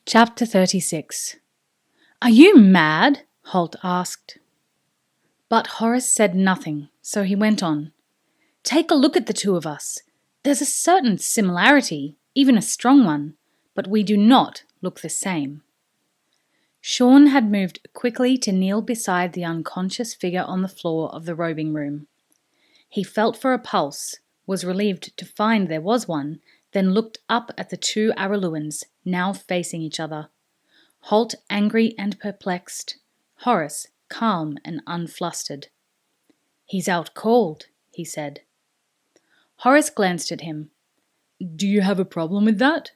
Chapter 36. "Are you mad?" Halt asked. But Horace said nothing, so he went on. "Take a look at the two of us. There's a certain similarity, even a strong one, but we do not look the same." Sean had moved quickly to kneel beside the unconscious figure on the floor of the robing room. He felt for a pulse, was relieved to find there was one, then looked up at the two Araluen, now facing each other. Halt angry and perplexed, Horace calm and unflustered. "He's out cold," he said. Horace glanced at him. "Do you have a problem with that?"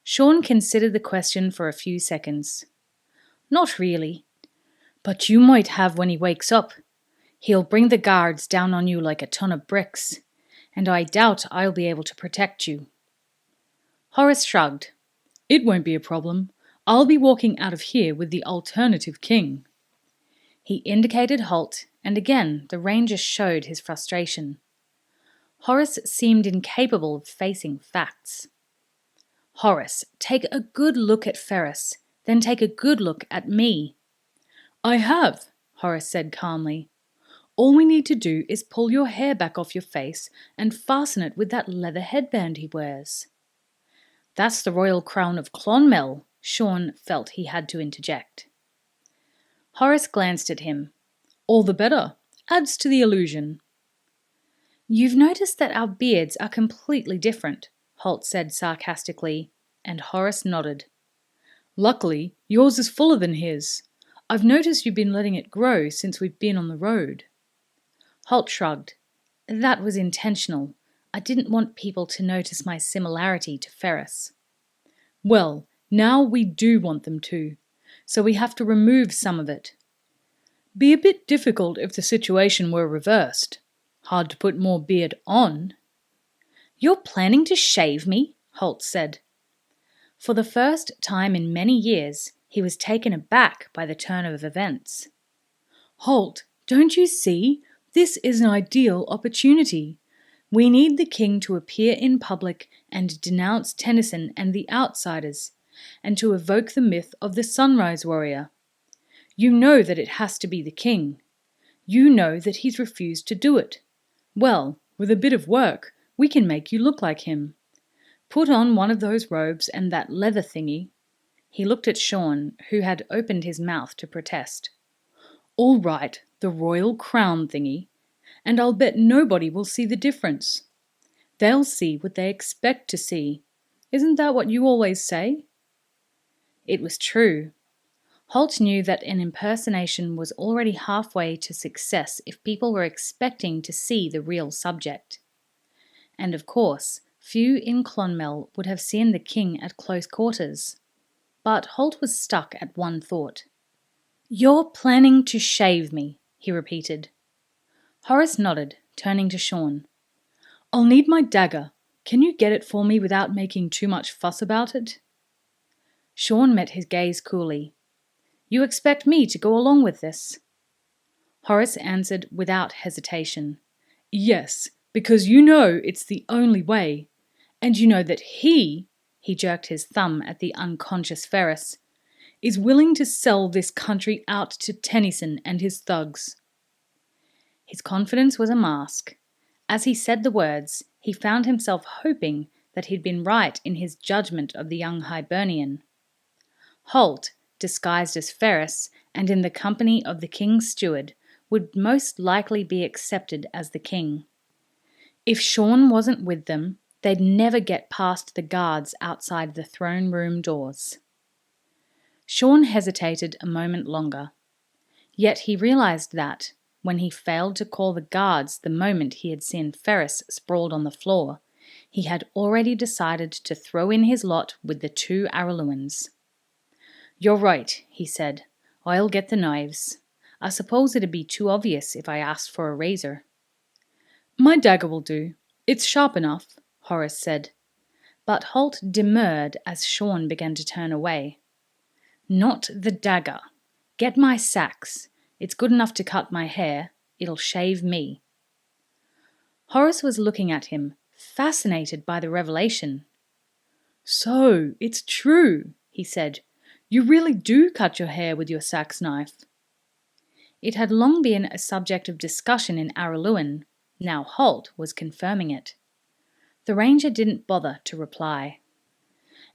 Sean considered the question for a few seconds. "Not really. But you might have when he wakes up. He'll bring the guards down on you like a ton of bricks, and I doubt I'll be able to protect you." Horace shrugged. "It won't be a problem. I'll be walking out of here with the alternative king." He indicated Halt, and again the ranger showed his frustration. Horace seemed incapable of facing facts. "Horace, take a good look at Ferris, then take a good look at me." "I have," Horace said calmly. "All we need to do is pull your hair back off your face and fasten it with that leather headband he wears." "That's the royal crown of Clonmel," Sean felt he had to interject. Horace glanced at him. "All the better. Adds to the illusion." "You've noticed that our beards are completely different," Halt said sarcastically, and Horace nodded. "Luckily, yours is fuller than his. I've noticed you've been letting it grow since we've been on the road." Halt shrugged. "That was intentional. I didn't want people to notice my similarity to Ferris." "Well, now we do want them to, so we have to remove some of it. Be a bit difficult if the situation were reversed. Hard to put more beard on." "You're planning to shave me?" Halt said. For the first time in many years, he was taken aback by the turn of events. "Halt, don't you see? This is an ideal opportunity. We need the king to appear in public and denounce Tennyson and the outsiders, and to evoke the myth of the sunrise warrior. You know that it has to be the king. You know that he's refused to do it. Well, with a bit of work, we can make you look like him. Put on one of those robes and that leather thingy." He looked at Sean, who had opened his mouth to protest. "All right, the royal crown thingy, and I'll bet nobody will see the difference. They'll see what they expect to see. Isn't that what you always say?" It was true. Halt knew that an impersonation was already halfway to success if people were expecting to see the real subject. And of course, few in Clonmel would have seen the king at close quarters. But Halt was stuck at one thought. "You're planning to shave me," he repeated. Horace nodded, turning to Sean. "I'll need my dagger. Can you get it for me without making too much fuss about it?" Sean met his gaze coolly. "You expect me to go along with this?" Horace answered without hesitation. "Yes, because you know it's the only way. And you know that he jerked his thumb at the unconscious Ferris, is willing to sell this country out to Tennyson and his thugs." His confidence was a mask. As he said the words, he found himself hoping that he'd been right in his judgment of the young Hibernian. Halt, disguised as Ferris and in the company of the king's steward, would most likely be accepted as the king. If Sean wasn't with them, they'd never get past the guards outside the throne room doors. Sean hesitated a moment longer. Yet he realized that, when he failed to call the guards the moment he had seen Ferris sprawled on the floor, he had already decided to throw in his lot with the two Araluen. "You're right," he said. "I'll get the knives. I suppose it'd be too obvious if I asked for a razor." "My dagger will do. It's sharp enough," Horace said. But Halt demurred as Sean began to turn away. "Not the dagger. Get my sax. It's good enough to cut my hair. It'll shave me." Horace was looking at him, fascinated by the revelation. "So, it's true," he said. "You really do cut your hair with your sax knife." It had long been a subject of discussion in Araluen. Now Halt was confirming it. The ranger didn't bother to reply.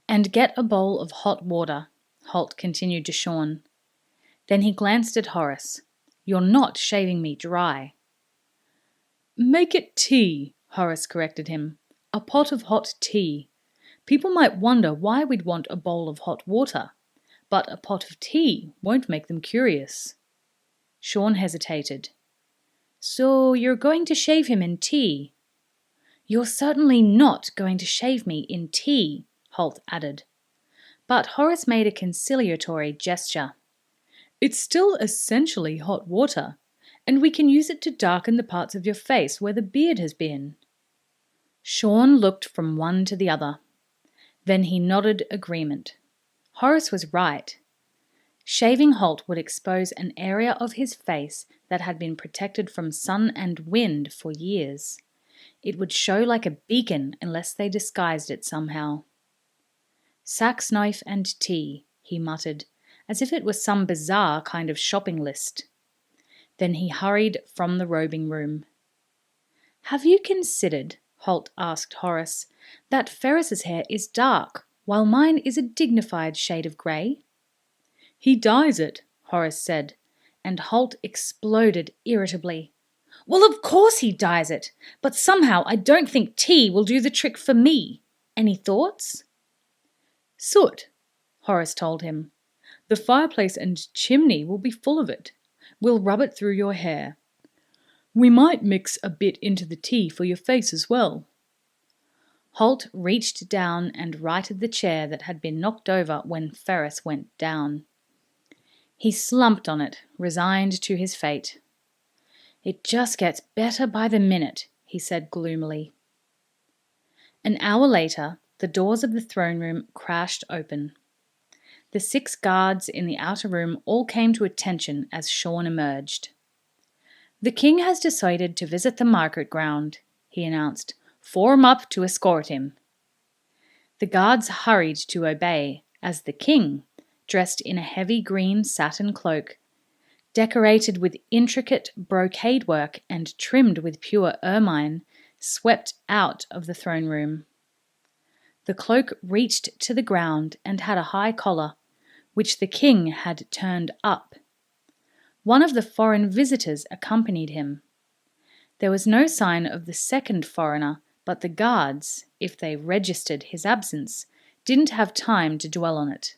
"And get a bowl of hot water," Halt continued to Sean. Then he glanced at Horace. "You're not shaving me dry." "Make it tea," Horace corrected him. "A pot of hot tea. People might wonder why we'd want a bowl of hot water, but a pot of tea won't make them curious." Sean hesitated. "So you're going to shave him in tea?" "You're certainly not going to shave me in tea," Halt added. But Horace made a conciliatory gesture. "It's still essentially hot water, and we can use it to darken the parts of your face where the beard has been." Sean looked from one to the other. Then he nodded agreement. Horace was right. Shaving Halt would expose an area of his face that had been protected from sun and wind for years. It would show like a beacon unless they disguised it somehow. "Sax knife and tea," he muttered, as if it was some bizarre kind of shopping list. Then he hurried from the robing room. "Have you considered," Halt asked Horace, "that Ferris's hair is dark, while mine is a dignified shade of grey?" "He dyes it," Horace said, and Halt exploded irritably. "Well, of course he dyes it, but somehow I don't think tea will do the trick for me. Any thoughts?" "Soot," Horace told him. "The fireplace and chimney will be full of it. We'll rub it through your hair. We might mix a bit into the tea for your face as well." Halt reached down and righted the chair that had been knocked over when Ferris went down. He slumped on it, resigned to his fate. "It just gets better by the minute," he said gloomily. An hour later, the doors of the throne room crashed open. The 6 guards in the outer room all came to attention as Sean emerged. "The king has decided to visit the market ground," he announced. "Form up to escort him." The guards hurried to obey, as the king, dressed in a heavy green satin cloak, decorated with intricate brocade work and trimmed with pure ermine, swept out of the throne room. The cloak reached to the ground and had a high collar, which the king had turned up. One of the foreign visitors accompanied him. There was no sign of the second foreigner, but the guards, if they registered his absence, didn't have time to dwell on it.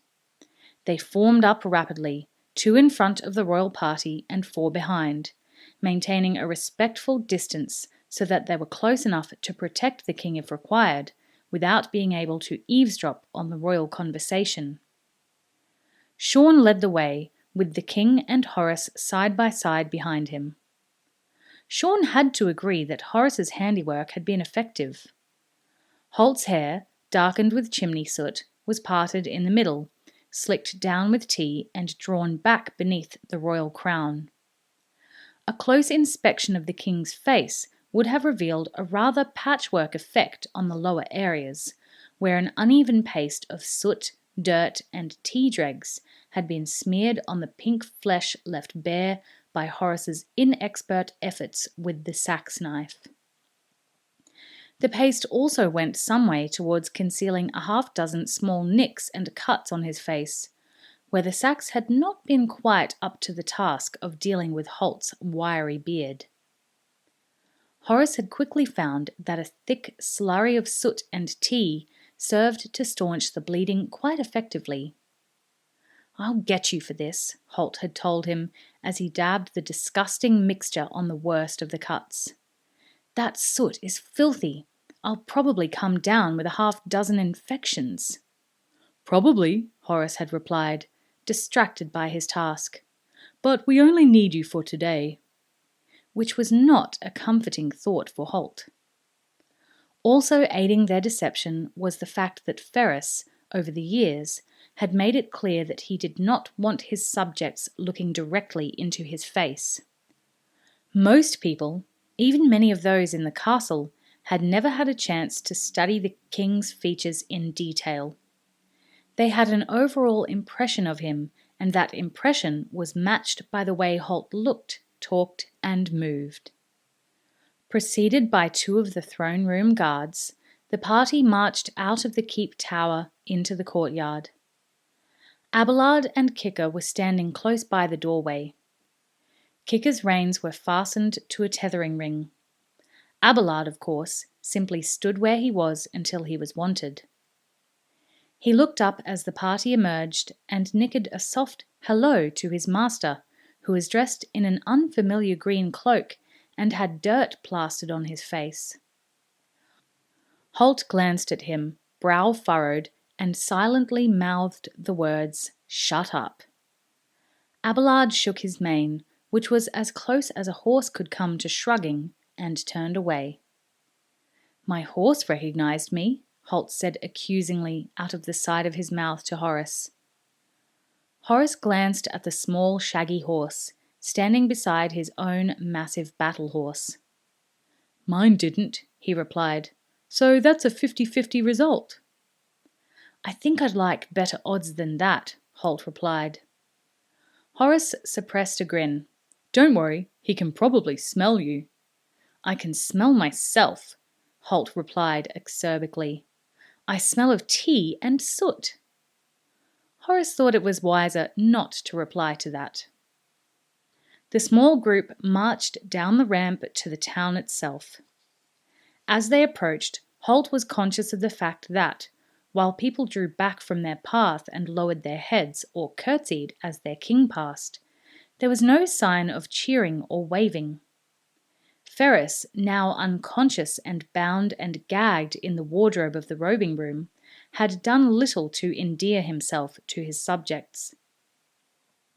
They formed up rapidly, 2 in front of the royal party and 4 behind, maintaining a respectful distance so that they were close enough to protect the king if required, without being able to eavesdrop on the royal conversation. Sean led the way, with the king and Horace side by side behind him. Sean had to agree that Horace's handiwork had been effective. Halt's hair, darkened with chimney soot, was parted in the middle, slicked down with tea and drawn back beneath the royal crown. A close inspection of the king's face would have revealed a rather patchwork effect on the lower areas, where an uneven paste of soot, dirt, and tea dregs had been smeared on the pink flesh left bare by Horace's inexpert efforts with the sax knife. The paste also went some way towards concealing a half-dozen small nicks and cuts on his face, where the sax had not been quite up to the task of dealing with Halt's wiry beard. Horace had quickly found that a thick slurry of soot and tea served to staunch the bleeding quite effectively. "I'll get you for this," Halt had told him as he dabbed the disgusting mixture on the worst of the cuts. "That soot is filthy. I'll probably come down with a half-dozen infections." "Probably," Horace had replied, distracted by his task. "But we only need you for today." Which was not a comforting thought for Halt. Also aiding their deception was the fact that Ferris, over the years, had made it clear that he did not want his subjects looking directly into his face. Most people, even many of those in the castle, had never had a chance to study the king's features in detail. They had an overall impression of him, and that impression was matched by the way Halt looked, talked, and moved. Preceded by 2 of the throne room guards, the party marched out of the keep tower into the courtyard. Abelard and Kicker were standing close by the doorway. Kicker's reins were fastened to a tethering ring. Abelard, of course, simply stood where he was until he was wanted. He looked up as the party emerged and nickered a soft hello to his master, who was dressed in an unfamiliar green cloak and had dirt plastered on his face. Halt glanced at him, brow furrowed, and silently mouthed the words, "Shut up." Abelard shook his mane, which was as close as a horse could come to shrugging, and turned away. "My horse recognized me," Halt said accusingly out of the side of his mouth to Horace. Horace glanced at the small, shaggy horse, standing beside his own massive battle horse. "Mine didn't," he replied, "so that's a 50-50 result." "I think I'd like better odds than that," Halt replied. Horace suppressed a grin. "Don't worry, he can probably smell you." "I can smell myself," Halt replied acerbically. "I smell of tea and soot." Horace thought it was wiser not to reply to that. The small group marched down the ramp to the town itself. As they approached, Halt was conscious of the fact that, while people drew back from their path and lowered their heads or curtsied as their king passed, there was no sign of cheering or waving. Ferris, now unconscious and bound and gagged in the wardrobe of the robing room, had done little to endear himself to his subjects.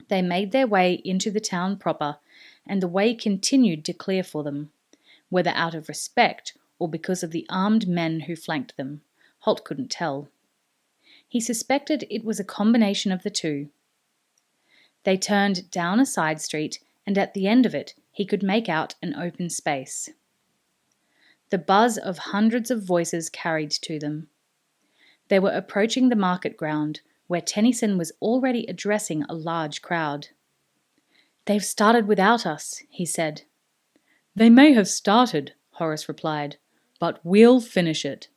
They made their way into the town proper, and the way continued to clear for them, whether out of respect or because of the armed men who flanked them. Halt couldn't tell. He suspected it was a combination of the two. They turned down a side street, and at the end of it he could make out an open space. The buzz of hundreds of voices carried to them. They were approaching the market ground, where Tennyson was already addressing a large crowd. "They've started without us," he said. "They may have started," Horace replied, "but we'll finish it."